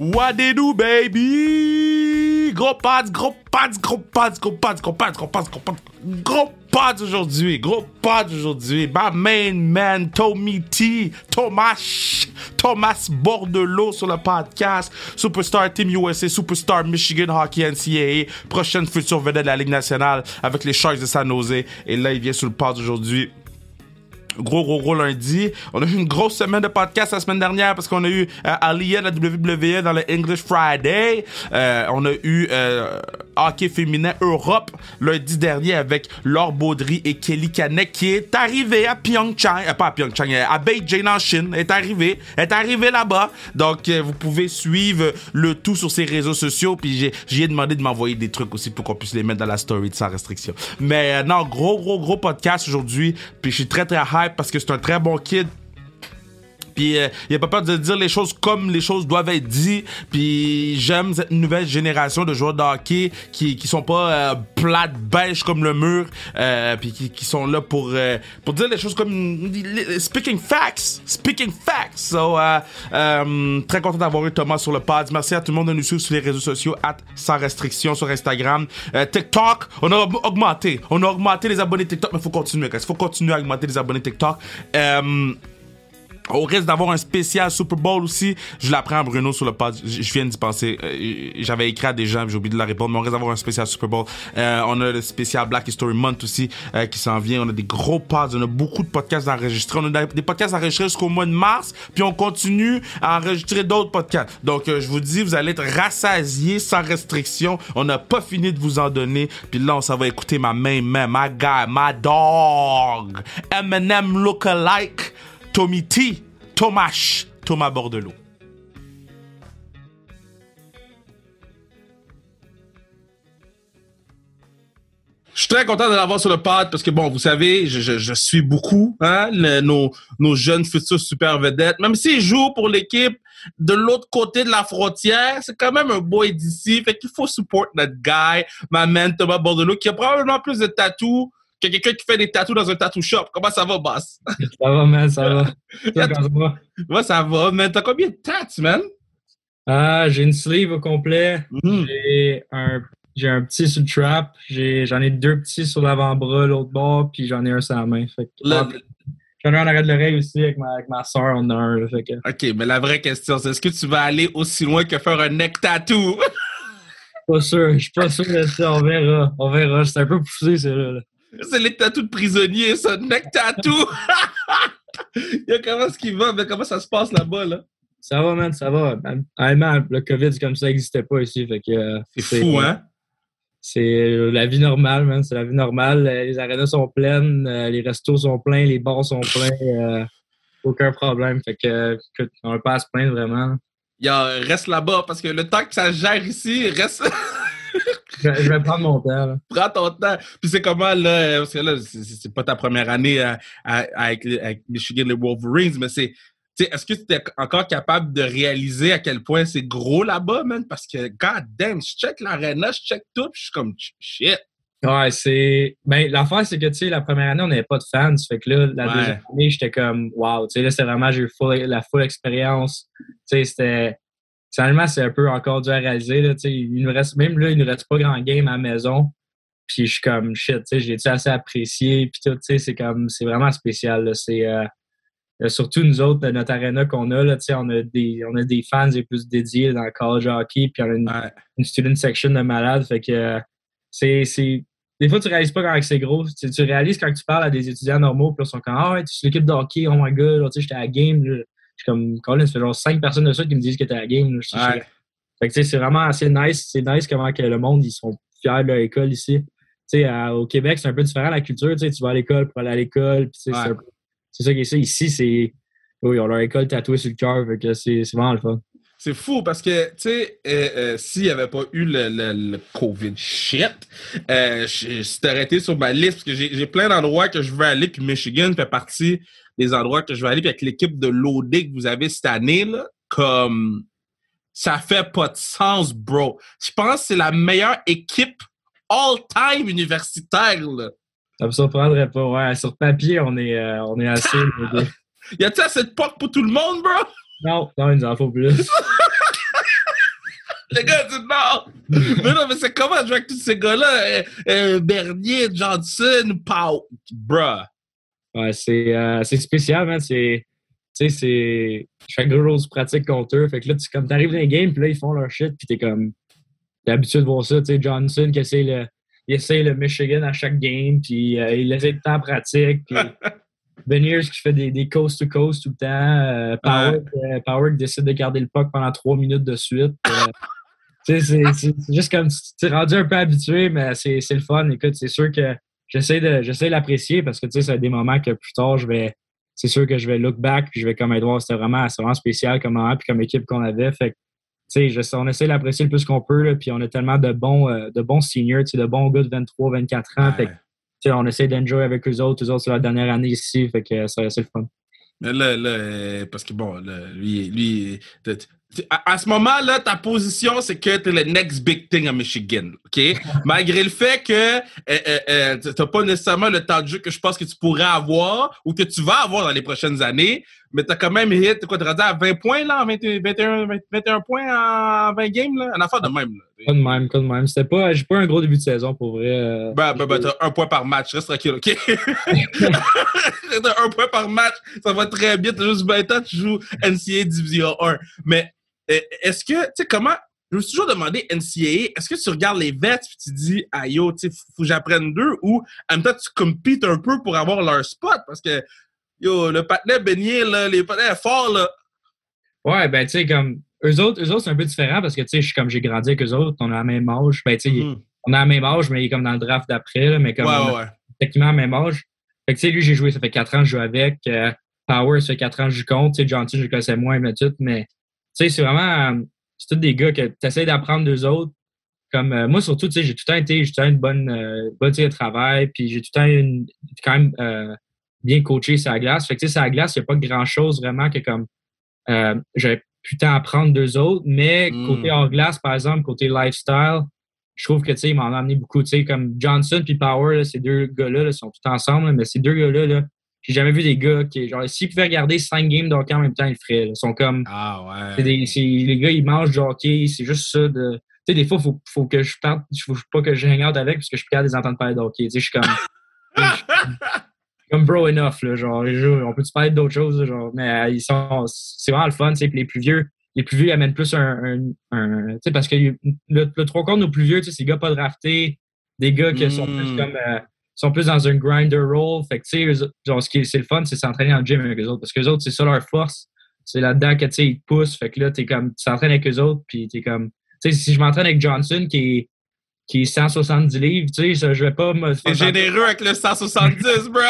What they do, baby? Gros pads aujourd'hui. My main man, Tommy T, Thomas Bordelot sur le podcast. Superstar Team USA, Superstar Michigan Hockey NCAA. Prochaine future vedette de la Ligue nationale avec les Sharks de San Jose. Et là, il vient sur le pod aujourd'hui. Gros lundi. On a eu une grosse semaine de podcast la semaine dernière parce qu'on a eu Aliyah de la WWE dans le English Friday. On a eu hockey féminin Europe lundi dernier avec Laure Baudry et Kelly Canet qui est arrivée à Pyeongchang. Pas à Pyeongchang, à Beijing en Chine. Elle est arrivée là-bas. Donc, vous pouvez suivre le tout sur ses réseaux sociaux. Puis j'ai demandé de m'envoyer des trucs aussi pour qu'on puisse les mettre dans la story de Sans Restriction. Mais non, gros podcast aujourd'hui. Puis je suis très hype parce que c'est un très bon kid. Puis il a pas peur de dire les choses comme les choses doivent être dites. Puis j'aime cette nouvelle génération de joueurs de hockey qui sont pas plates beige comme le mur. Puis qui sont là pour dire les choses comme speaking facts. So très content d'avoir eu Thomas sur le pod. Merci à tout le monde de nous suivre sur les réseaux sociaux @sans restriction sur Instagram. TikTok, on a augmenté les abonnés TikTok, mais faut continuer à augmenter les abonnés TikTok. Au risque d'avoir un spécial Super Bowl aussi, je l'apprends à Bruno sur le pod. Je viens d'y penser. J'avais écrit à des gens, j'ai oublié de la répondre, mais on risque d'avoir un spécial Super Bowl. On a le spécial Black History Month aussi qui s'en vient. On a des gros pods, on a beaucoup de podcasts enregistrés. On a des podcasts enregistrés jusqu'au mois de mars, puis on continue à enregistrer d'autres podcasts. Donc, je vous dis, vous allez être rassasiés sans restriction. On n'a pas fini de vous en donner. Puis là, on s'en va écouter ma main, my guy, my dog, Eminem lookalike, Tommy T, Thomas Bordelot. Je suis très content de l'avoir sur le pod parce que, bon, vous savez, je suis beaucoup nos jeunes futurs super vedettes. Même s'ils jouent pour l'équipe de l'autre côté de la frontière, c'est quand même un boy d'ici. Fait qu'il faut support notre guy, ma man Thomas Bordelot, qui a probablement plus de tatous que quelqu'un qui fait des tatous dans un tattoo shop. Comment ça va, boss? Ça va, man, ça va. Moi, ça va, man. T'as combien de tats, man? J'ai une sleeve au complet. J'ai un petit sur le trap. J'en ai 2 petits sur l'avant-bras, l'autre bord, puis j'en ai un sur la main. Fait que, j'en ai un en arrière de l'oreille aussi avec ma soeur, on en a un. Là, fait que... OK, mais la vraie question, c'est est-ce que tu vas aller aussi loin que faire un neck tattoo? Pas sûr. Je suis pas sûr de ça. On verra. C'est un peu poussé, c'est là. C'est les tatous de prisonniers, ça. Neck tattoo! Comment ça se passe là-bas, là? Ça va, man, ça va. Honnêtement, le COVID, comme ça, n'existait pas ici. Fait que, c'est fou, hein? C'est la vie normale, man. C'est la vie normale. Les arénas sont pleines, les restos sont pleins, les bars sont pleins. Aucun problème. Fait que, on n'a pas à se plaindre, vraiment. Reste là-bas, parce que le temps que ça gère ici, reste... Je vais prendre mon temps. Là. Prends ton temps. Puis c'est comment, là, parce que là, c'est pas ta première année avec Michigan, les Wolverines, mais est-ce que tu es encore capable de réaliser à quel point c'est gros là-bas, man? Parce que, god damn, je check l'arena, je check tout, puis je suis comme, shit. Ouais, l'affaire, c'est que, tu sais, la première année, on n'avait pas de fans. Fait que là, la deuxième année, j'étais comme, wow, tu sais, là, c'était vraiment, j'ai eu la full expérience. Tu sais, finalement, c'est un peu encore dur à réaliser. Là, il nous reste pas grand game à la maison. Puis je suis comme shit, j'ai assez apprécié. Puis tout, c'est vraiment spécial. Là, c'est surtout nous autres, notre arena qu'on a, là, on a des fans les plus dédiés dans le college hockey. Puis on a une student section de malades. Fait que des fois, tu réalises pas quand c'est gros. Tu réalises quand tu parles à des étudiants normaux. Puis ils sont comme tu es l'équipe de hockey, oh my god, j'étais à la game. Là. Je suis comme, Colin, ça fait genre 5 personnes de ça qui me disent que t'es à la game. Là. Fait que, c'est vraiment assez nice. C'est nice comment que le monde, ils sont fiers de leur école ici. Au Québec, c'est un peu différent la culture. Tu vas à l'école pour aller à l'école. C'est ça qui est ça. Ici, ils ont leur école tatouée sur le cœur. Fait que c'est vraiment le fun. C'est fou parce que, tu sais, s'il n'y avait pas eu le COVID shit, c'était arrêté sur ma liste parce que j'ai plein d'endroits que je veux aller, puis Michigan fait partie des endroits que je veux aller, puis avec l'équipe de l'OD que vous avez cette année, là, comme ça fait pas de sens, bro. Je pense que c'est la meilleure équipe all-time universitaire, là. Ça me surprendrait pas, ouais. Sur papier, on est assez... Y a-t-il assez de portes pour tout le monde, bro? Non, il nous en faut plus. Le gars dit non. Mais non, mais c'est comment jouer avec tous ces gars-là? Bernier, Johnson, Pau. Bruh. Ouais, c'est spécial, man. Tu sais, chaque grosse pratique contre eux. Fait que là, comme t'arrives dans les games, puis là, ils font leur shit, puis t'es habitué de voir ça. Tu sais, Johnson qui essaie le Michigan à chaque game, puis il essaie de temps en pratique. Puis Beniers qui fait des coast-to-coast tout le temps. Power qui décide de garder le puck pendant 3 minutes de suite. Tu sais, c'est juste comme tu es rendu un peu habitué, mais c'est le fun. Écoute, c'est sûr que j'essaie de l'apprécier parce que tu sais, c'est des moments que plus tard, c'est sûr que je vais look back puis je vais comme Edouard, c'était vraiment spécial comme moment puis comme équipe qu'on avait. Fait que, tu sais, on essaie de l'apprécier le plus qu'on peut, là, puis on a tellement de bons seniors, tu sais, de bons gars de 23, 24 ans. Fait que, tu sais, on essaie d'enjoy avec eux autres. Eux autres, c'est leur dernière année ici. Fait que c'est le fun. Mais là, parce que bon, là, lui à ce moment-là, ta position, c'est que t'es le next big thing à Michigan, OK? Malgré le fait que t'as pas nécessairement le temps de jeu que je pense que tu pourrais avoir ou que tu vas avoir dans les prochaines années, mais t'as quand même hit, t'es rendu à 20 points, là, 21 points en 20 games, là? Un affaire de même, là. Pas de même. J'ai pas un gros début de saison, pour vrai. T'as 1 point par match. Reste tranquille, OK? T'as 1 point par match. Ça va très bien. T'as juste 20 ans, tu joues NCAA Division 1. Mais est-ce que, tu sais, comment... Je me suis toujours demandé, NCAA, est-ce que tu regardes les vets et tu dis, ah yo, tu sais, faut que j'apprenne d'eux, ou en même temps, tu compites un peu pour avoir leur spot? Parce que, yo, le patinet Beignet, là, les patinets forts, là... Ouais, ben, tu sais, comme... Eux autres, c'est un peu différent parce que, tu sais, j'ai grandi avec eux autres, on a la même âge. Ben, tu sais, on a la même âge, mais il est comme dans le draft d'après, là, mais comme techniquement la même âge. Fait que, tu sais, lui, j'ai joué, ça fait 4 ans que je joue avec. Power, ça fait 4 ans que je joue contre. Tu sais, Johnson, je le connaissais moins, mais tout. Mais, tu sais, c'est vraiment... c'est tous des gars que tu essaies d'apprendre d'eux autres. Comme moi, surtout, tu sais, j'ai tout le temps une bonne de travail, puis j'ai tout le temps quand même bien coaché sur la glace. Fait que, tu sais, sur la glace, il n'y a pas grand-chose vraiment que comme... j'avais plus tant apprendre d'eux autres, mais côté hors-glace, par exemple, côté lifestyle, je trouve que, tu sais, ils m'en ont amené beaucoup. Tu sais, comme Johnson puis Power, là, ces deux gars-là, là, sont tous ensemble, là, mais ces deux gars-là, là, j'ai jamais vu des gars qui, genre, s'ils pouvaient regarder 5 games de hockey en même temps, ils le feraient. Là. Ils sont comme... Ah ouais. Les gars, ils mangent du hockey, c'est juste ça de... Tu sais, des fois, faut que je parte, faut pas que je hang out avec parce que je suis capable de les entendre parler de hockey. Tu sais, je suis comme... comme bro enough, là, genre, on peut-tu parler d'autres choses, là, genre, mais c'est vraiment le fun, tu sais, puis les plus vieux, ils amènent plus tu sais, parce que le 3/4 de nos plus vieux, tu sais, c'est des gars pas draftés, des gars qui sont plus comme, sont plus dans un grinder role, fait que, tu sais, genre, c'est le fun, c'est s'entraîner en gym avec eux autres, parce que les autres, c'est ça leur force, c'est là-dedans que, tu sais, ils te poussent, fait que là, t'es comme, tu t'entraînes avec eux autres, puis t'es comme, tu sais, si je m'entraîne avec Johnson, qui est 170 livres, tu sais, je vais pas me faire... T'es généreux avec le 170, bro!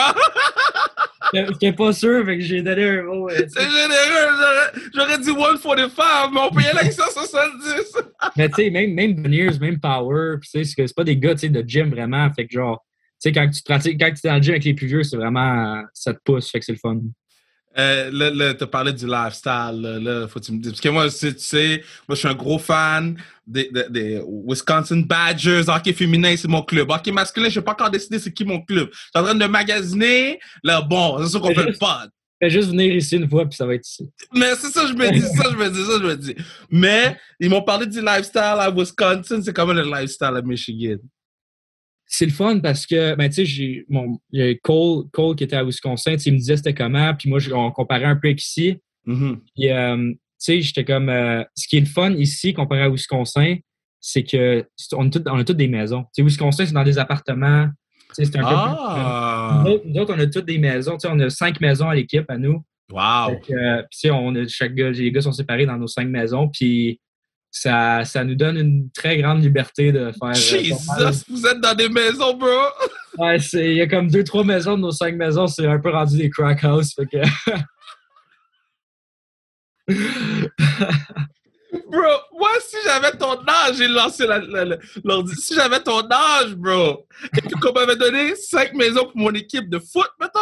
J'étais pas sûr, fait que j'ai donné un mot. C'est généreux! J'aurais dit 145, mais on peut y aller avec 170! Mais tu sais, même Beniers, même Power, tu sais, c'est pas des gars, tu sais, de gym vraiment, fait que genre, tu sais, quand tu pratiques, quand tu es dans le gym avec les plus vieux, c'est vraiment, ça te pousse, fait que c'est le fun. Là, t'as parlé du lifestyle, là, faut que tu me dises. Parce que moi, tu sais, moi, je suis un gros fan des Wisconsin Badgers. Hockey féminin, c'est mon club. Hockey masculin, je n'ai pas encore décidé c'est qui mon club. Je suis en train de magasiner. Là, bon, c'est sûr qu'on fait le pod. Fais juste venir ici une fois, puis ça va être ici. Mais c'est ça, je me dis. Mais, ils m'ont parlé du lifestyle à Wisconsin. C'est comment le lifestyle à Michigan? C'est le fun parce que, ben, tu sais, il y a Cole qui était à Wisconsin, il me disait c'était comment, puis moi, on comparait un peu avec ici. Mm-hmm. Puis, tu sais, j'étais comme, ce qui est le fun ici, comparé à Wisconsin, c'est que on a toutes des maisons. Tu sais, Wisconsin, c'est dans des appartements. Tu sais, c'est un peu plus... Nous autres, on a toutes des maisons. Tu sais, on a 5 maisons à l'équipe, à nous. Wow! Puis, tu sais, les gars sont séparés dans nos 5 maisons, puis ça nous donne une très grande liberté de faire... Jesus! Vous êtes dans des maisons, bro! Ouais, il y a comme 2-3 maisons de nos 5 maisons, c'est un peu rendu des crack house, fait que... Bro, moi, si j'avais ton âge, j'ai lancé l'ordi. Si j'avais ton âge, bro, et qu'on m'avait donné 5 maisons pour mon équipe de foot, mettons,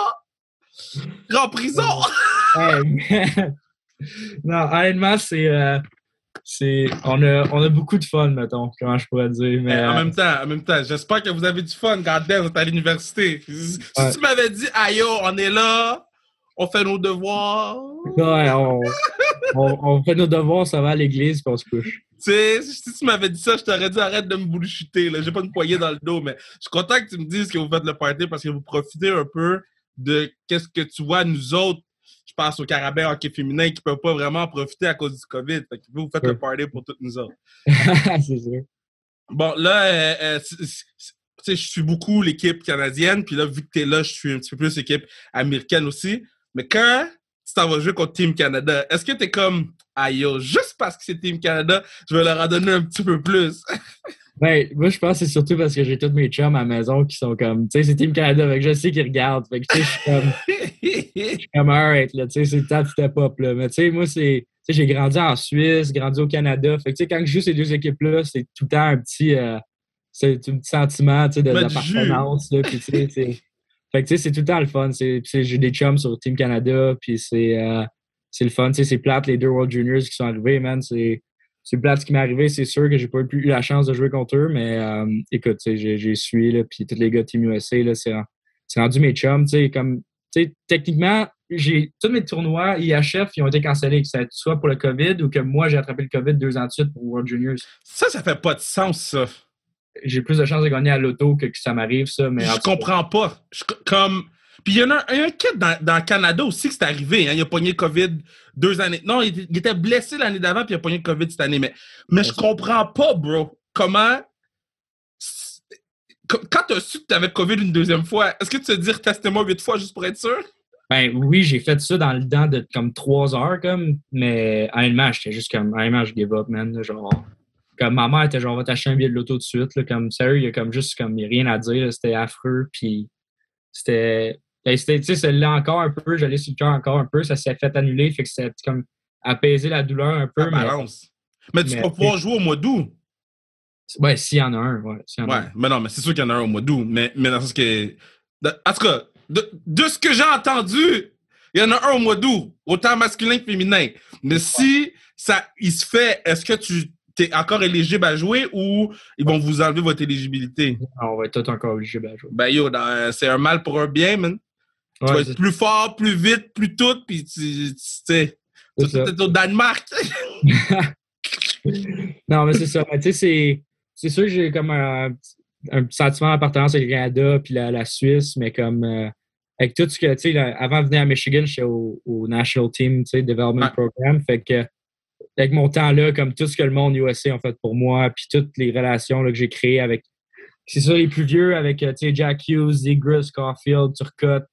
en prison! Non, honnêtement, on a beaucoup de fun, mettons, comment je pourrais dire. Mais en même temps, j'espère que vous avez du fun quand vous êtes à l'université. Si tu m'avais dit, aïe, on est là, on fait nos devoirs. Ouais, on fait nos devoirs, ça va à l'église, puis on se couche. sais, si tu m'avais dit ça, je t'aurais dit arrête de me bullshiter, là. J'ai pas une poignée dans le dos, mais je suis content que tu me dises que vous faites le party parce que vous profitez un peu de qu'est-ce que tu vois, nous autres. Je pense aux Carabins hockey féminin qui peuvent pas vraiment en profiter à cause du COVID. Fait que vous faites le party pour toutes nous autres. C'est sûr. Bon, là, tu sais, je suis beaucoup l'équipe canadienne, puis là, vu que t'es là, je suis un petit peu plus l'équipe américaine aussi. Mais quand tu t'en vas jouer contre Team Canada, est-ce que t'es comme, aïe, yo, juste parce que c'est Team Canada, je vais leur en donner un petit peu plus? Ben, moi, je pense que c'est surtout parce que j'ai tous mes chums à la maison qui sont comme, tu sais, c'est Team Canada, fait que je sais qu'ils regardent. Fait que, tu sais, je suis comme, alright, là, tu sais, c'est le temps de step up, là. Mais, tu sais, moi, c'est, tu sais, j'ai grandi en Suisse, grandi au Canada. Fait que, tu sais, quand je joue ces deux équipes-là, c'est tout le temps un petit, c'est un petit sentiment, tu sais, d'appartenance, là. Puis, tu sais, fait que, tu sais, c'est tout le temps le fun. J'ai des chums sur Team Canada, puis c'est le fun. Tu sais, c'est plate, les deux World Juniors qui sont arrivés, man. C'est plate ce qui m'est arrivé. C'est sûr que j'ai pas eu la chance de jouer contre eux, mais écoute, tu sais, j'ai suivi, là, puis tous les gars de Team USA, là, c'est rendu mes chums. Tu sais, comme, tu sais, techniquement, tous mes tournois IHF, ils ont été cancellés, que ça soit pour le COVID ou que moi, j'ai attrapé le COVID 2 ans de suite pour World Juniors. Ça fait pas de sens, ça. J'ai plus de chances de gagner à l'auto que ça m'arrive, ça. Mais je comprends pas. Puis il y en a un kid dans le Canada aussi que c'est arrivé. Hein. Il a pogné COVID 2 années. Non, il était blessé l'année d'avant puis il a pogné COVID cette année. Mais je comprends pas, bro. Comment... Quand tu as su que tu avais COVID une deuxième fois, est-ce que tu te dis testez-moi 8 fois juste pour être sûr? Ben oui, j'ai fait ça dans le temps de comme 3 heures, comme, mais honnêtement, j'étais juste comme, honnêtement, je give up, man. Là, genre, comme ma mère était genre, on va t'acheter un billet de l'auto tout de suite. Là, comme, sérieux, il y a comme juste comme, il y a rien à dire. Là, c'était affreux. Puis c'était tu sais, celle-là encore un peu, j'allais sur le cœur encore un peu. Ça s'est fait annuler. Fait que c'est comme apaiser la douleur un peu. Mais tu vas pouvoir jouer au mois d'août. Ouais, s'il y en a un. Ouais, mais non, mais c'est sûr qu'il y en a un au mois d'août. Mais dans le sens que. En tout cas, de ce que j'ai entendu, il y en a un au mois d'août, autant masculin que féminin. Mais si il se fait, est-ce que tu es encore éligible à jouer ou ils vont vous enlever votre éligibilité? On va être tous encore éligibles à jouer. Ben yo, c'est un mal pour un bien, man. Ouais, tu vas être plus fort, plus vite, plus tout, puis tu sais, tu vas être au Danemark. Non, mais c'est ça. Tu sais, c'est sûr que j'ai comme un sentiment d'appartenance avec le Canada puis la Suisse, mais comme avec tout ce que, tu sais, avant de venir à Michigan, j'étais au National Team, tu sais, Development Program. Fait que, avec mon temps là, comme tout ce que le monde USA a fait pour moi, puis toutes les relations là, que j'ai créées avec, c'est ça, les plus vieux, avec, tu sais, Jack Hughes, Zegras, Caulfield, Turcotte,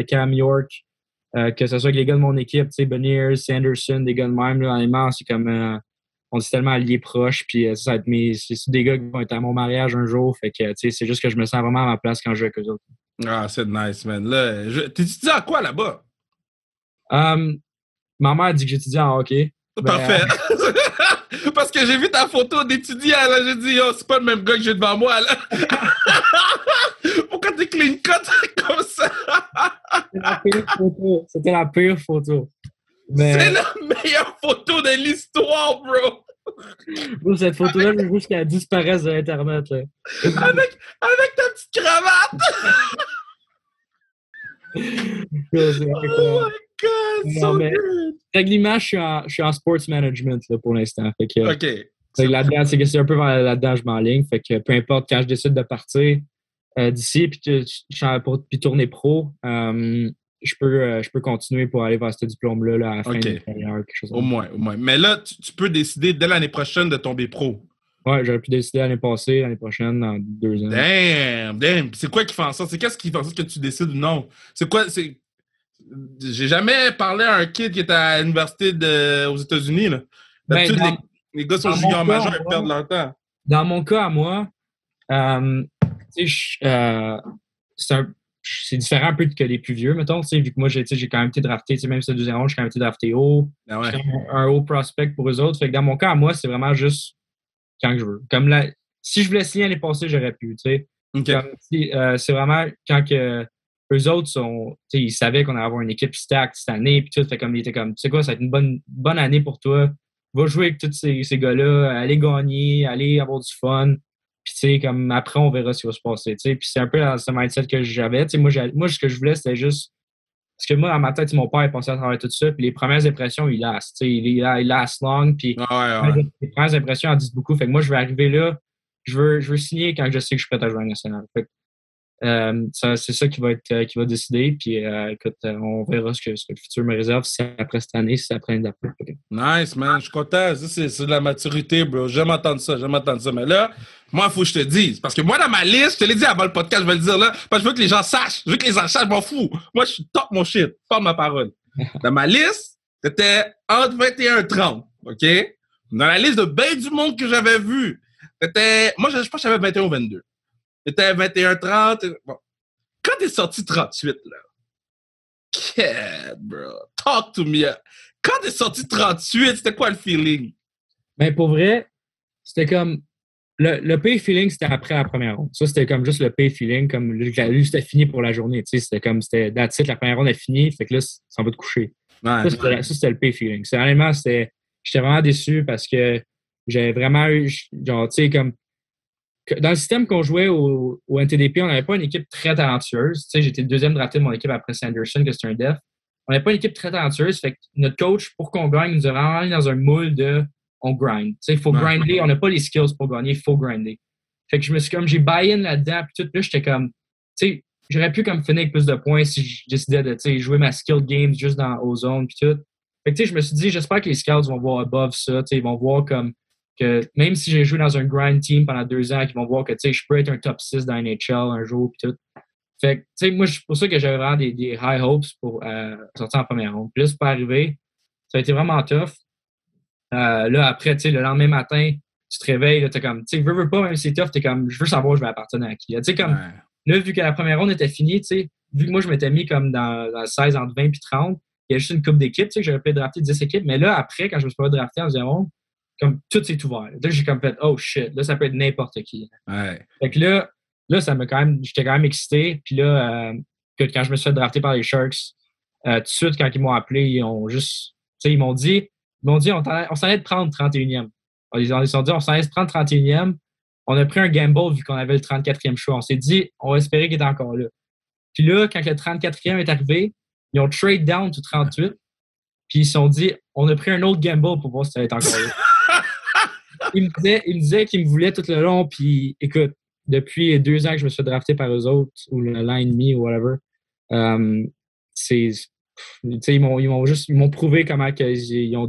Cam York, que ce soit avec les gars de mon équipe, tu sais, Beniers, Sanderson, des gars de même, là, honnêtement, c'est comme, on est tellement alliés proches, puis ça va être c'est des gars qui vont être à mon mariage un jour, fait que, tu sais, c'est juste que je me sens vraiment à ma place quand je joue avec eux autres. Ah, c'est nice, man. Là, t'étudies à quoi, là-bas? Ma mère dit que j'étudie en hockey. Parfait. Parce que j'ai vu ta photo d'étudiant, là, j'ai dit, oh, c'est pas le même gars que j'ai devant moi, là. Pourquoi t'es clean cut comme ça? C'était la pire photo. Mais... C'est la meilleure photo de l'histoire, bro! Bro, cette photo-là, je veux juste qu'elle disparaisse de l'Internet. Là. Avec ta petite cravate! Oh my God, so good! Techniquement, je suis en sports management là, pour l'instant. Fait que, OK. Fait que là-dedans, c'est un peu là-dedans je m'enligne. Fait que peu importe quand je décide de partir d'ici puis tourner pro, je peux continuer pour aller vers ce diplôme-là là, à la fin de ma carrière. Quelque chose au moins. Mais là, tu peux décider dès l'année prochaine de tomber pro. Ouais, j'aurais pu décider l'année prochaine, dans 2 ans. Damn! C'est quoi qui fait en sorte? Qu'est-ce qui fait en sorte que tu décides ou non? C'est quoi? J'ai jamais parlé à un kid qui était à l'université aux États-Unis. Là. D'habitude, les gars sont juniors majeurs et perdent leur temps. Dans mon cas, à moi, c'est différent un peu que les plus vieux, mettons, vu que moi, j'ai quand même été drafté, même si c'est 2e ronde, j'ai quand même été drafté haut. Ah ouais. J'ai un haut prospect pour eux autres. Fait que dans mon cas, à moi, c'est vraiment juste quand je veux. Comme là, si je voulais signer l'année passée, j'aurais pu, tu sais. Okay. C'est vraiment quand que eux autres ils savaient qu'on allait avoir une équipe stacked cette année, puis tout, fait comme ils étaient comme, tu sais quoi, ça va être une bonne année pour toi. Va jouer avec tous ces gars-là, aller gagner, aller avoir du fun. Puis, tu sais, comme après, on verra ce qui va se passer, tu sais. Puis c'est un peu dans ce mindset que j'avais. Tu sais, moi, ce que je voulais, c'était juste Parce que moi, dans ma tête, mon père est passé à travers tout ça, puis les premières impressions, il last long, puis les premières impressions en disent beaucoup. Fait que moi, je vais arriver là, je veux signer quand je sais que je suis prêt à jouer à national. Fait que, c'est ça qui va décider. Puis écoute, on verra ce que le futur me réserve, si c'est après cette année, si c'est après l'année d'après. Nice, man. Je suis content. Ça, c'est de la maturité, bro. J'aime entendre ça. Mais là, moi, il faut que je te dise. Parce que moi, dans ma liste, je te l'ai dit avant le podcast, je vais le dire là, parce que je veux que les gens sachent. Je veux que les gens sachent, je m'en fous. Moi, je suis top mon shit. Parle ma parole. Dans ma liste, c'était entre 21 et 30. OK? Dans la liste de ben du monde que j'avais vu, c'était. Moi, je pense que j'avais 21 ou 22. C'était 21-30. Bon. Quand t'es sorti 38, là. Kid, bro. Talk to me. Quand t'es sorti 38, c'était quoi le feeling? Ben, pour vrai, c'était comme. Le pay feeling, c'était après la première ronde. Ça, c'était comme juste le pay feeling. Comme lui, c'était fini pour la journée. Tu sais, c'était comme. That's it, la première ronde est finie. Fait que là, ça va te coucher. Ouais, ça, c'était le pay feeling. Honnêtement, j'étais vraiment déçu parce que j'avais vraiment eu. Genre, tu sais, comme. Dans le système qu'on jouait au NTDP, on n'avait pas une équipe très talentueuse. Tu sais, j'étais le deuxième drafté de mon équipe après Sanderson, que c'est un def. On n'avait pas une équipe très talentueuse. Fait que notre coach, pour qu'on gagne, nous a vraiment mis dans un moule de on grind. Tu sais, il faut grinder. On n'a pas les skills pour gagner, il faut grinder. Fait que j'ai buy-in là-dedans, puis tout, là, j'étais comme, tu sais, j'aurais pu comme finir avec plus de points si je décidais de, tu sais, jouer ma skill game juste dans Ozone, puis tout. Fait que, tu sais, je me suis dit, j'espère que les scouts vont voir above ça, tu sais, ils vont voir comme que même si j'ai joué dans un grind team pendant 2 ans, qu'ils vont voir que, tu sais, je peux être un top 6 dans NHL un jour, puis tout. Fait que, tu sais, moi, c'est pour ça que j'avais vraiment des high hopes pour sortir en première ronde. Puis là, c'est pas arrivé. Ça a été vraiment tough. Là, après, tu sais, le lendemain matin, tu te réveilles, là, t'es comme, tu sais, veux pas, même si c'est tough, t'es comme, je veux savoir je vais appartenir à qui. Tu sais, comme, là, vu que la première ronde était finie, tu sais, vu que moi, je m'étais mis comme dans le 16 entre 20 et 30, il y a juste une coupe d'équipes, tu sais, que j'avais pu drafter 10 équipes. Mais là, après, quand je me suis pas drafté en deuxième ronde, comme tout s'est ouvert. Là, j'ai comme fait, oh shit, là, ça peut être n'importe qui. Ouais. Fait que là, ça m'a j'étais quand même excité. Puis là, quand je me suis fait drafter par les Sharks, tout de suite, quand ils m'ont appelé, ils ont juste, tu sais, ils m'ont dit, on s'en allait de prendre 31e. Ils se sont dit, on s'en allait de prendre 31e. On a pris un gamble vu qu'on avait le 34e choix. On s'est dit, on va espérer qu'il est encore là. Puis là, quand le 34e est arrivé, ils ont trade down to 38. Puis ils se sont dit, on a pris un autre gamble pour voir si ça allait être encore là. Ils me disaient qu'ils me voulaient tout le long. Puis écoute, depuis 2 ans que je me suis drafté par eux autres, ou l'an et demi, ou whatever, ils m'ont prouvé comment ils ont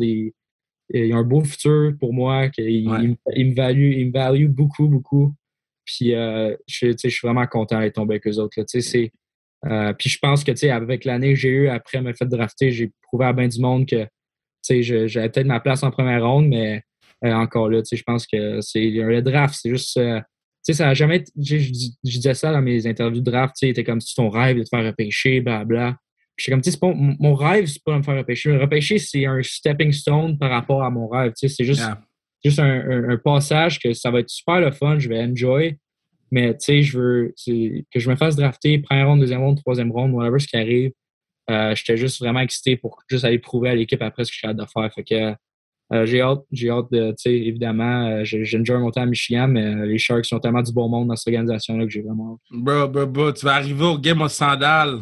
un beau futur pour moi, qu'ils me valuent beaucoup, beaucoup. Puis je suis vraiment content d'être tombé avec eux autres. Là, puis je pense que avec l'année que j'ai eue après me faire drafter, j'ai prouvé à bien du monde que j'avais peut-être ma place en première ronde, mais encore là, je pense que le draft, c'est juste. Ça n'a jamais. Je disais ça dans mes interviews de draft, c'était comme si ton rêve de te faire repêcher, blablabla. J'étais comme, c'est pas, mon rêve, c'est pas de me faire repêcher. Me repêcher, c'est un stepping stone par rapport à mon rêve. C'est juste, un passage que ça va être super le fun, je vais enjoy. Mais je veux que je me fasse drafter, première ronde, deuxième ronde, troisième ronde, whatever ce qui arrive. J'étais juste vraiment excité pour juste aller prouver à l'équipe après ce que j'ai hâte de faire. Fait que j'ai hâte de, évidemment, j'enjoy mon temps à Michigan, mais les Sharks sont tellement du bon monde dans cette organisation-là que j'ai vraiment hâte. Bro, tu vas arriver au game aux sandales.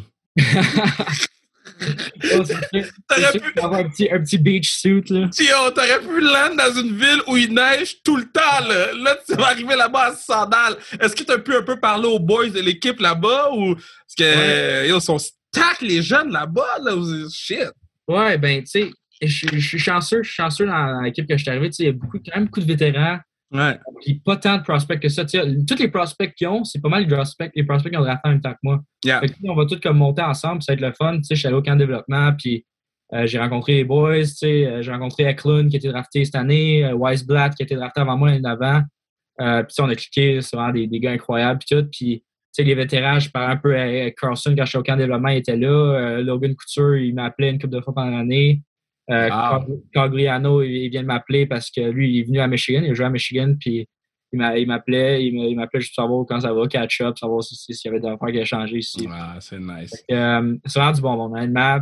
T'aurais pu avoir un petit beach suit, là. T'aurais pu land dans une ville où il neige tout le temps, là. Là, tu vas arriver là-bas à sandales. Est-ce que t'as pu un peu parler aux boys de l'équipe là-bas ou parce que ils sont stack les jeunes là-bas, là, shit. Ouais, ben, tu sais, je suis chanceux dans l'équipe que je suis arrivé. Il y a quand même beaucoup de vétérans. Ouais. Puis pas tant de prospects que ça. Tous les prospects qu'ils ont, c'est pas mal les prospects qui ont drafté en même temps que moi. Yeah. Fait que, on va tous comme monter ensemble, ça va être le fun. Je suis allé au camp de développement, puis j'ai rencontré les boys. J'ai rencontré Eklund qui a été drafté cette année, Weisblatt qui a été drafté avant moi l'année d'avant. Puis on a cliqué, c'est vraiment des gars incroyables. Puis tout. Puis les vétérans, je parlais un peu à Carlson quand je suis au camp de développement, il était là. Logan Couture, il m'appelait une couple de fois pendant l'année. Cagliano, il vient de m'appeler parce que lui, il est venu à Michigan, il a joué à Michigan, puis il m'appelait juste pour savoir quand ça va, catch up, savoir s'il y avait des affaires qui avaient changé ici. Ah, c'est nice. C'est vraiment du bon monde. Honnêtement,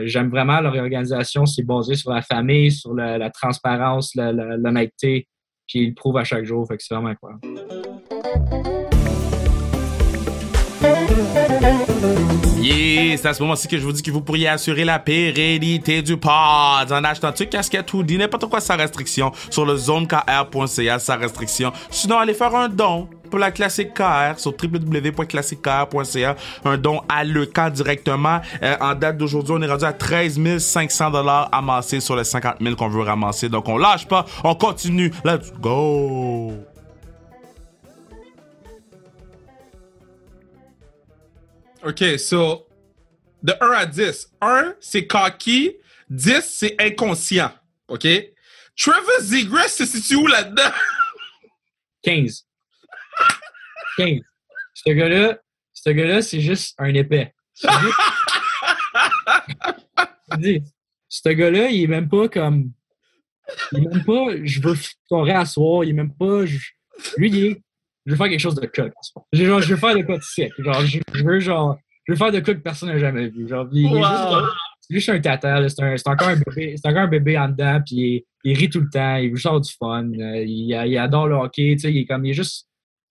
j'aime vraiment leur organisation, c'est basé sur la famille, sur la transparence, l'honnêteté, puis ils le prouvent à chaque jour, fait que c'est vraiment incroyable. Yeah, c'est à ce moment-ci que je vous dis que vous pourriez assurer la pérennité du pod en achetant trucs, casquettes, hoodies, n'importe quoi sans restriction sur le zonekr.ca sans restriction. Sinon, allez faire un don pour la Classique KR sur www.classiquekr.ca. Un don à le camp directement. En date d'aujourd'hui, on est rendu à 13 500 $ amassés sur les 50 000 qu'on veut ramasser. Donc, on lâche pas, on continue. Let's go! OK, so, de 1 à 10. 1, c'est cocky. 10, c'est inconscient. OK? Trevor Zegras se situe où là-dedans? 15. 15. Ce gars-là, c'est juste un épais. Ce gars-là, il est même pas comme... Il est même pas, je veux scorer à soir. Il est même pas... Lui, il est... Je veux faire quelque chose de cool. Je veux faire de quoi de sec. Je veux faire de quoi que personne n'a jamais vu. Genre, c'est juste un tata. C'est encore un bébé. C'est encore un bébé en dedans. Puis il rit tout le temps. Il veut juste avoir du fun. Il adore le hockey. Tu sais,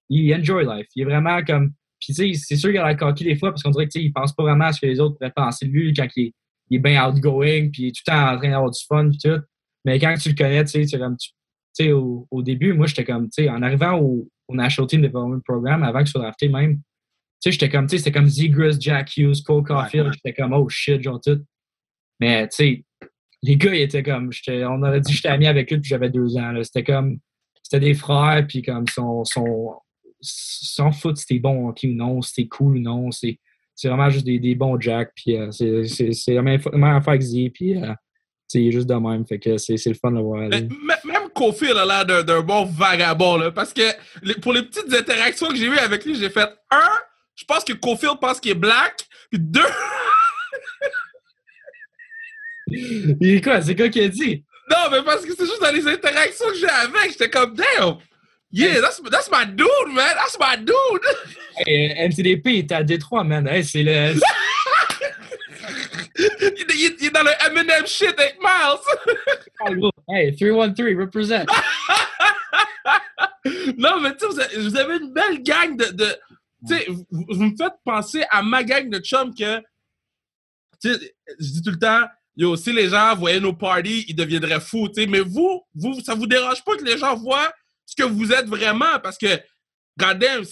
il enjoy life. Il est vraiment comme. Puis tu sais, c'est sûr qu'il a la coquille des fois parce qu'on dirait que il pense pas vraiment à ce que les autres pourraient penser de lui quand il est bien outgoing. Puis il est tout le temps en train d'avoir du fun. Puis tout. Mais quand tu le connais, tu sais, au début, moi, j'étais comme, tu sais, en arrivant au National Team Development Program, avant que je sois drafté même, tu sais, c'était comme Zegras, Jack Hughes, Cole Caulfield, ouais. J'étais comme, oh shit, genre tout. Mais, tu sais, les gars, ils étaient comme, on aurait dit que j'étais ami avec eux depuis que j'avais 2 ans, là. C'était des frères, puis comme, son foot, c'était bon hockey ou non, c'était cool ou non, c'est vraiment juste des bons Jack, puis c'est la même affaire avec Z, puis il est juste de même, fait que c'est le fun de le voir aller. Même Caulfield a l'air d'un bon vagabond, là, parce que pour les petites interactions que j'ai eues avec lui, j'ai fait 1, je pense que Caulfield pense qu'il est black, puis 2... Et quoi, c'est quoi qu'il a dit? Non, mais parce que c'est juste dans les interactions que j'ai avec, j'étais comme, damn, yeah, that's my dude, man, that's my dude! Hey, MCDP, t'es à Détroit, man, hey, c'est le... Il est dans le Eminem shit avec Miles. Hey, 313, represent. Non, mais tu sais, vous avez une belle gang de tu sais, vous me faites penser à ma gang de chums que, tu sais, je dis tout le temps, yo, si les gens voyaient nos parties, ils deviendraient fous, tu sais, mais vous, ça vous dérange pas que les gens voient ce que vous êtes vraiment, parce que, goddamn,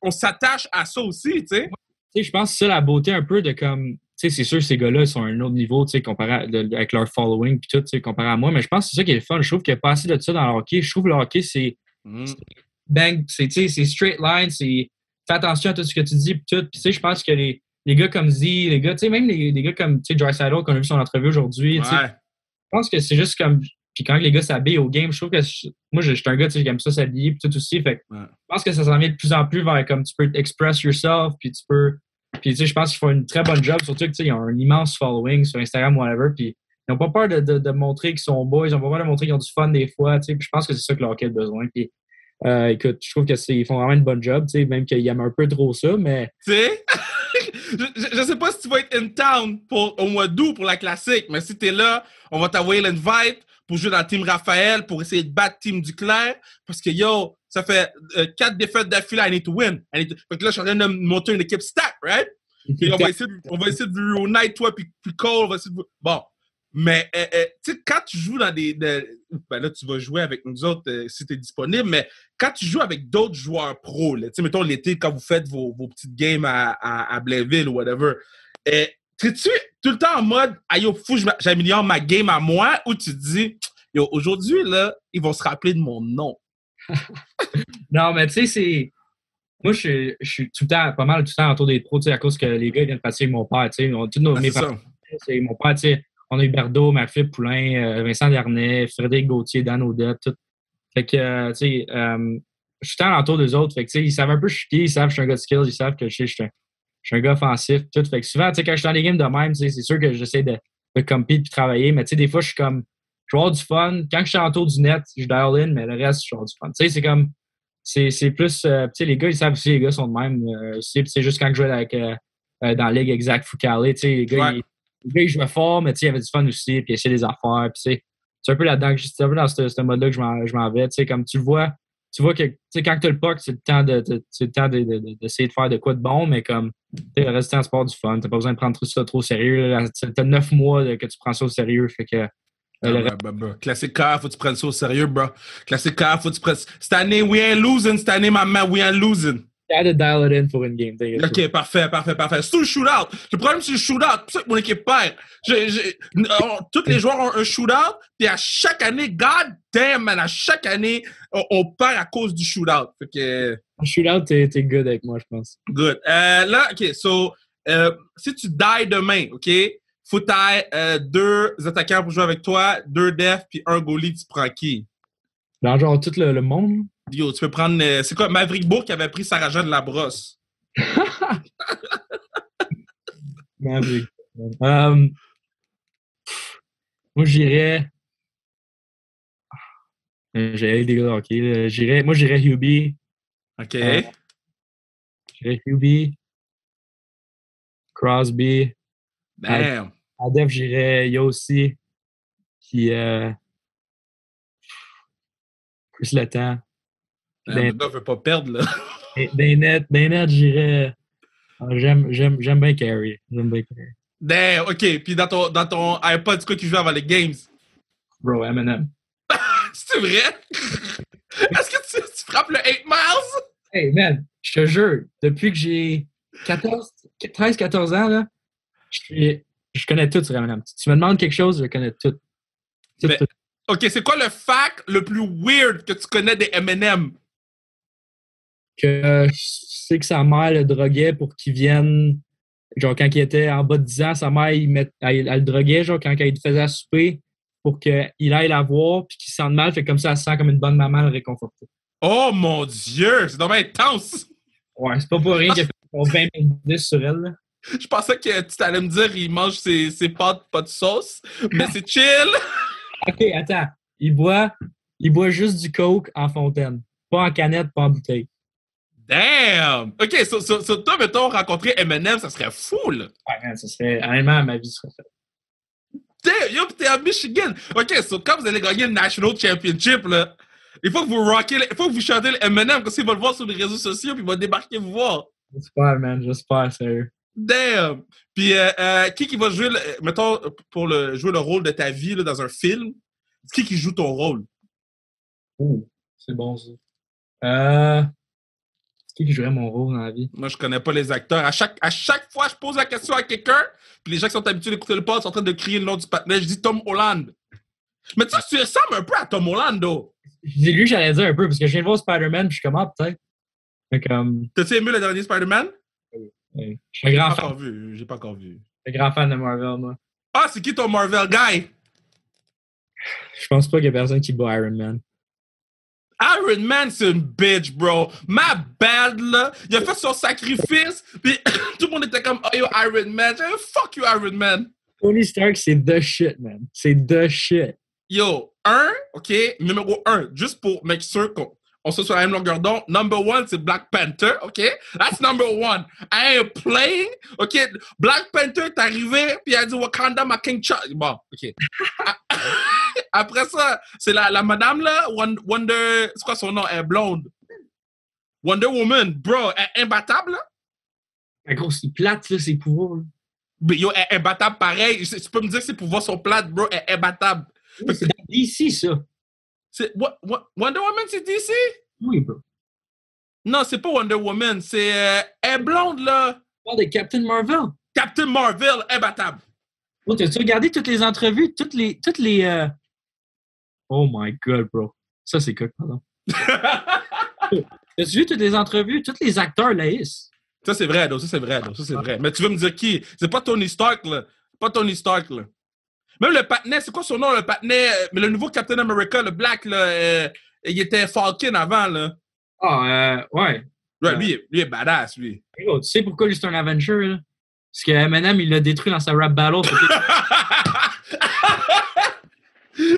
on s'attache à ça aussi, tu sais. Tu sais, je pense que c'est ça la beauté un peu de comme, tu sais, c'est sûr que ces gars-là sont à un autre niveau, tu sais, comparé avec leur following puis tout, tu sais, comparé à moi, mais je pense que c'est ça qui est le fun. Je trouve qu'il n'y a pas assez de ça dans le hockey. Je trouve que le hockey, c'est bang, c'est straight line, c'est fais attention à tout ce que tu dis puis tout. Puis tu sais, je pense que les gars comme Z, les gars, tu sais, même les gars comme, tu sais, Draisaitl qu'on a vu son entrevue aujourd'hui, tu sais, je pense que c'est juste comme, puis quand les gars s'habillent au game, je trouve que moi, je suis un gars, tu sais, j'aime ça s'habiller puis tout aussi, fait que je pense que ça s'en vient de plus en plus vers comme tu peux express yourself puis tu peux, puis tu sais, je pense qu'ils font une très bonne job, surtout que tu sais, ils ont un immense following sur Instagram, whatever, puis ils n'ont pas peur de montrer qu'ils sont beaux, ils n'ont pas peur de montrer qu'ils ont du fun des fois, tu sais, puis je pense que c'est ça que le hockey a besoin, puis écoute, je trouve qu'ils font vraiment une bonne job, tu sais, même qu'ils aiment un peu trop ça, mais... Tu sais, je sais pas si tu vas être in town au mois d'août pour la classique, mais si t'es là, on va t'envoyer l'invite pour jouer dans le team Raphaël, pour essayer de battre Team Duclair, parce que, yo, ça fait 4 défaites d'affilée, I need to win. Fait que là, je suis en train de monter une équipe stack, right? Et on va essayer de vous reunite, toi, puis Cole, on va essayer de... Bon, mais, tu sais, quand tu joues dans ben là, tu vas jouer avec nous autres si t'es disponible, mais quand tu joues avec d'autres joueurs pros, tu sais, mettons l'été, quand vous faites vos petites games à Blainville ou whatever, t'es-tu tout le temps en mode « Ah yo, faut que j'améliore ma game à moi » ou tu te dis « Yo, aujourd'hui, là, ils vont se rappeler de mon nom. » Non, mais tu sais, c'est... Moi, je suis tout le temps, pas mal tout le temps autour des pros, tu sais, à cause que les gars viennent pratiquer avec mon père, tu sais. Mes parents, c'est mon père, tu sais. On a eu Berdo, Marie-Philippe Poulain, Vincent Darnay, Frédéric Gauthier, Dan Audette, tout. Fait que, tu sais, je suis tout le temps autour des autres. Fait que, tu sais, ils savent un peu chier, ils savent que je suis un gars de skills, ils savent que je suis un gars offensif, tout. Fait que souvent, tu sais, quand je suis dans les games de même, tu sais, c'est sûr que j'essaie de compete puis travailler, mais tu sais, des fois, je suis comme, je vais avoir du fun. Quand je suis autour du net, je dial in, mais le reste, je vais avoir du fun. Tu sais, c'est comme, c'est plus, tu sais, les gars, ils savent aussi, les gars sont de même. C'est juste quand je jouais avec, dans la ligue exact Foucalé, tu sais, les gars, ils jouaient fort, mais tu sais, il y avait du fun aussi, puis essayer des affaires, puis c'est un peu là-dedans, c'est un peu dans ce mode-là que je m'en vais, tu sais, comme tu le vois, tu vois que, tu sais, quand tu as le puck, c'est le temps d'essayer de faire de quoi de bon, mais comme, tu sais, le reste du temps, sport du fun. T'as pas besoin de prendre ça trop sérieux. Là. T'as 9 mois que tu prends ça au sérieux, fait que... bro. Classique car, faut que tu prennes ça au sérieux, bro. Classique car, faut que tu prennes... Cette année, we ain't losing. Cette année, my man, we ain't losing. T'as de dial it in pour une game. OK, parfait. C'est tout le shootout. Le problème, c'est le shootout. C'est pour ça que mon équipe perd. Tous les joueurs ont un shootout, puis à chaque année, god damn, man, à chaque année, on perd à cause du shootout. Fait que... Le shootout, t'es good avec moi, je pense. Good. Là, OK, so, si tu die demain, OK, faut que t'aies 2 attaquants pour jouer avec toi, 2 defs, puis 1 goalie, tu prends qui? Dans genre tout le monde? Yo, tu peux prendre... c'est quoi? Maverick Bourque qui avait pris Sarah-Jeanne Labrosse. Maverick. Moi, j'irais... J'ai des gars de hockey. Moi, j'irais Hubie. OK. J'irais Hubie. Crosby. Damn. À def, j'irais Yossi. Puis Chris Letang. Le gars veut pas perdre, là. Des nets, j'irais... J'aime bien Carey. Damn, OK. Puis dans ton iPod, c'est quoi qui joue avant les games? Bro, Eminem. C'est vrai? Est-ce que tu frappes le 8 miles? Hey, man, je te jure, depuis que j'ai 13-14 ans, là, je connais tout sur Eminem. Si tu me demandes quelque chose, je connais tout. Tout. OK, c'est quoi le fact le plus weird que tu connais des Eminem? Que je sais que sa mère le droguait pour qu'il vienne... Genre, quand il était en bas de 10 ans, sa mère, elle le droguait, genre, quand il te faisait à souper, pour qu'il aille la voir, puis qu'il se sente mal, fait comme ça, elle se sent comme une bonne maman, le réconforter. Oh, mon Dieu! C'est vraiment intense! Ouais, c'est pas pour rien qu'il a fait 20 minutes sur elle, là. Je pensais que tu allais me dire il mange ses pâtes, pas de sauce, mais c'est chill! OK, attends. Il boit juste du Coke en fontaine. Pas en canette, pas en bouteille. Damn! OK, so toi, mettons, rencontrer Eminem, ça serait fou, là! Ouais, man, ça serait... Honnêtement, ma vie serait faite. Damn! Yo, t'es à Michigan! OK, so quand vous allez gagner le National Championship, là, il faut que vous rockez, il faut que vous chantez le Eminem, parce qu'il va le voir sur les réseaux sociaux, puis il va débarquer vous voir. J'espère, man, j'espère, sérieux. Damn! Puis, qui va jouer, mettons, jouer le rôle de ta vie là, dans un film? Qui joue ton rôle? Oh, c'est bon, ça. Qui jouerait mon rôle dans la vie? Moi, je connais pas les acteurs. À chaque fois, je pose la question à quelqu'un, puis les gens qui sont habitués d'écouter le pod sont en train de crier le nom du partenaire. Je dis Tom Holland. Mais tu sais, tu ressembles un peu à Tom Holland, though. C'est lui que j'allais dire un peu, parce que je viens de voir Spider-Man, puis je suis comme, peut-être. Fait comme... T'as-tu aimé le dernier Spider-Man? Oui. Je suis un grand fan. J'ai pas encore vu. Je suis un grand fan de Marvel, moi. Ah, c'est qui ton Marvel guy? Je pense pas qu'il y a personne qui bat Iron Man. Iron Man, c'est une bitch, bro. My bad, là. Il a fait son sacrifice, puis tout le monde était comme, oh, yo, Iron Man. Fuck you, Iron Man. Tony Stark, c'est the shit, man. C'est the shit. Yo, OK, numéro 1, juste pour make sure qu'on soit sur la même longueur d'onde. Number 1, c'est Black Panther, OK? That's number 1. I ain't playing, OK? Black Panther est arrivé, puis il a dit Wakanda, ma King Charles. Bon, OK. Après ça, c'est la madame, là, Wonder... C'est quoi son nom? Elle est blonde. Wonder Woman, bro, elle est imbattable, là? La grosse, il plate, là, ses pouvoirs. Là. Mais yo, elle est imbattable pareil. Tu peux me dire que ses pouvoirs sont plates, bro, elle est imbattable. Oui, c'est dans DC, ça. Wonder Woman, c'est DC? Oui, bro. Non, c'est pas Wonder Woman, c'est... elle est blonde, là. Oh, de Captain Marvel. Captain Marvel, imbattable. Oh, t'as-tu regardé toutes les entrevues? Toutes les Oh my God, bro. Ça, c'est coq, pardon. T'as-tu vu toutes les entrevues? Tous les acteurs laïs. Ça, c'est vrai, ça, c'est vrai. Mais tu veux me dire qui? C'est pas Tony Stark, là. Même le patinet, c'est quoi son nom, le patinet? Mais le nouveau Captain America, le Black, là, il était Falcon avant, là. Ah, ouais. Ouais, lui est badass, lui. Tu sais pourquoi lui, c'est un Avenger, là? Parce que Eminem, il l'a détruit dans sa rap battle.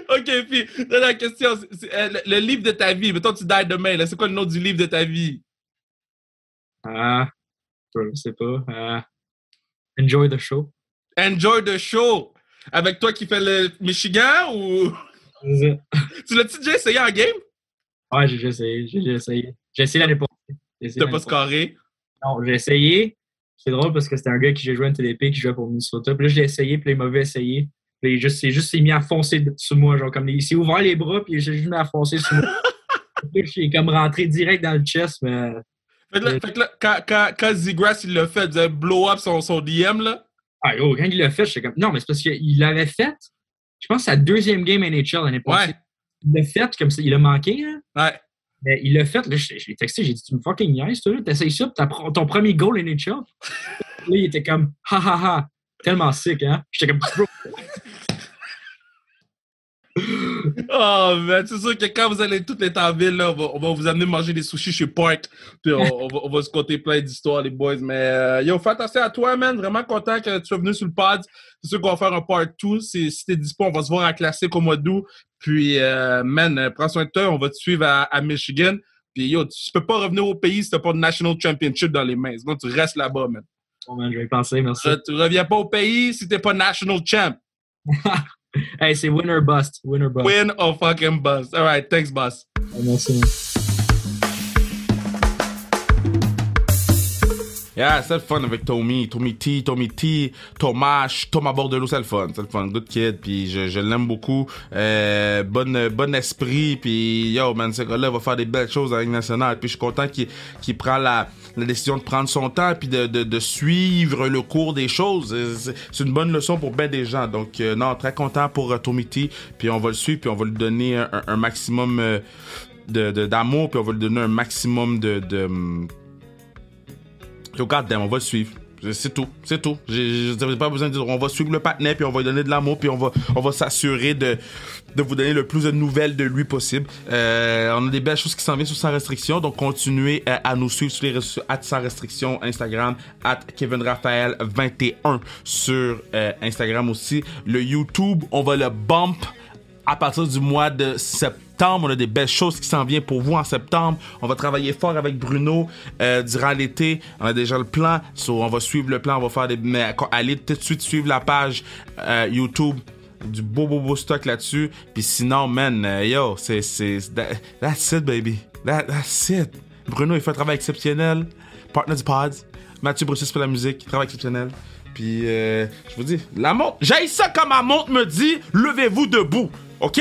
OK, puis, dernière question. Le livre de ta vie, mettons, tu die demain, là. C'est quoi le nom du livre de ta vie? Je sais pas. Enjoy the show. Enjoy the show. Avec toi qui fais le Michigan ou... Tu l'as-tu déjà essayé en game? Ouais, j'ai essayé. J'ai essayé. J'ai essayé l'année passée. T'as pas scoré? Non, j'ai essayé. C'est drôle parce que c'était un gars qui j'ai joué à une TDP qui jouait pour Minnesota. Puis là, je l'ai essayé, puis là, il m'avait essayé. Puis il s'est mis à foncer sur moi. Genre, comme il s'est ouvert les bras, puis il s'est juste mis à foncer sur moi. Puis il est comme rentré direct dans le chest, mais. Fait que là, quand Zegras il l'a fait, il a blow up son DM, là. Ah, yo, quand il l'a fait, j'étais comme. Non, mais c'est parce qu'il l'avait fait. Je pense que sa deuxième game NHL l'année passée. Ouais. Il l'a fait comme ça. Il a manqué, hein. Ouais. Mais il l'a fait. Là, je l'ai texté, j'ai dit, tu me fucking niaises, toi, là. T'essayes ça, puis ton premier goal NHL. Là, il était comme, ha ha ha. Tellement sick, hein. J'étais comme, bro. Oh, man, c'est sûr que quand vous allez toutes être en ville, là, on va vous amener manger des sushis chez Park. Puis on va se conter plein d'histoires, les boys. Mais yo, fais attention à toi, man. Vraiment content que tu sois venu sur le pod. C'est sûr qu'on va faire un part 2. Si t'es dispo, on va se voir à Classique au mois d'août. Puis, man, prends soin de toi. On va te suivre à Michigan. Puis, yo, tu peux pas revenir au pays si t'as pas de National Championship dans les mains. Sinon, tu restes là-bas, man. Bon, man, je vais y penser, merci. Tu reviens pas au pays si t'es pas National Champ. Hey, c'est winner bust. Winner bust. Win or fucking bust. All right, thanks, boss. Merci. Yeah, c'est le fun avec Tommy T, Thomas Bordelot, c'est le fun, good kid, puis je l'aime beaucoup, bon esprit, puis yo man, ce gars-là va faire des belles choses avec nationale, puis je suis content qu'il prend la décision de prendre son temps, puis de suivre le cours des choses. C'est une bonne leçon pour bien des gens, donc non, très content pour Tommy T, puis on va le suivre, puis on va lui donner un maximum d'amour, puis on va lui donner un maximum Regarde, on va le suivre. C'est tout. J'ai pas besoin de dire, on va suivre le partenaire, puis on va lui donner de l'amour, puis on va s'assurer de vous donner le plus de nouvelles de lui possible. On a des belles choses qui s'en viennent sur Sans Restriction, donc continuez à nous suivre sur les réseaux Sans Restriction, Instagram, @KevinRaphaël21 sur Instagram aussi. Le YouTube, on va le bump à partir du mois de septembre. On a des belles choses qui s'en viennent pour vous en septembre. On va travailler fort avec Bruno durant l'été. On a déjà le plan. On va suivre le plan. On va faire mais allez tout de suite suivre la page YouTube. Du beau stock là-dessus. Puis sinon, man, yo, that's it, baby. That's it. Bruno, il fait un travail exceptionnel. Partner du pod. Mathieu Brussis pour la musique. Travail exceptionnel. Puis, je vous dis, la montre. J'haïs ça quand ma montre me dit, levez-vous debout. OK?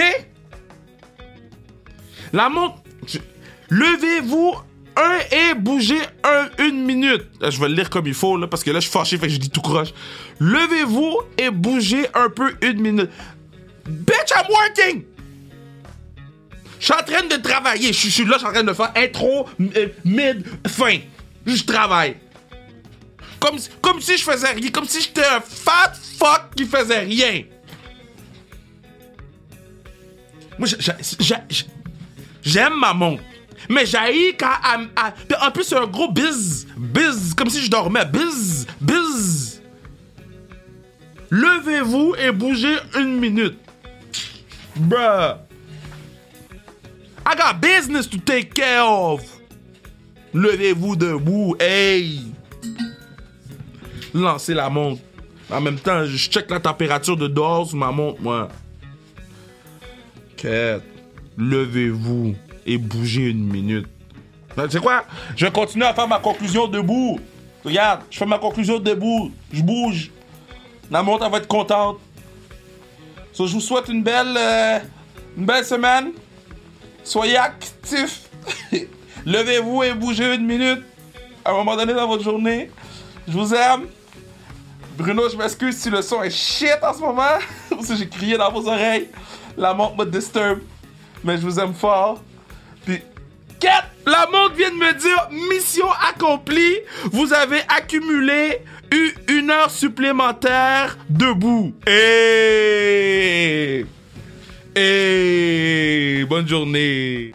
La montre. Levez-vous et bougez une minute. Là, je vais le lire comme il faut, là, parce que là, je suis fâché, fait que je dis tout croche. Levez-vous et bougez un peu une minute. Bitch, I'm working! Je suis en train de travailler. Je suis là, je suis en train de faire intro, mid, fin. Je travaille. Comme si je faisais rien. Comme si j'étais un fat fuck qui faisait rien. Moi, j'aime ma montre. Mais j'haïs quand en plus, c'est un gros biz. Comme si je dormais. Biz. Levez-vous et bougez une minute. Bruh. I got business to take care of. Levez-vous debout. Hey. Lancez la montre. En même temps, je check la température de dehors sur ma montre, moi. Quête. Levez-vous et bougez une minute. Tu sais quoi? Je vais continuer à faire ma conclusion debout. Regarde, je fais ma conclusion debout. Je bouge. La montre, elle va être contente. So, je vous souhaite une belle semaine. Soyez actifs. Levez-vous et bougez une minute. À un moment donné dans votre journée. Je vous aime. Bruno, je m'excuse si le son est shit en ce moment. Parce que j'ai crié dans vos oreilles. La montre me disturbe. Mais je vous aime fort. Puis, la montre vient de me dire, mission accomplie. Vous avez accumulé une heure supplémentaire debout. Bonne journée.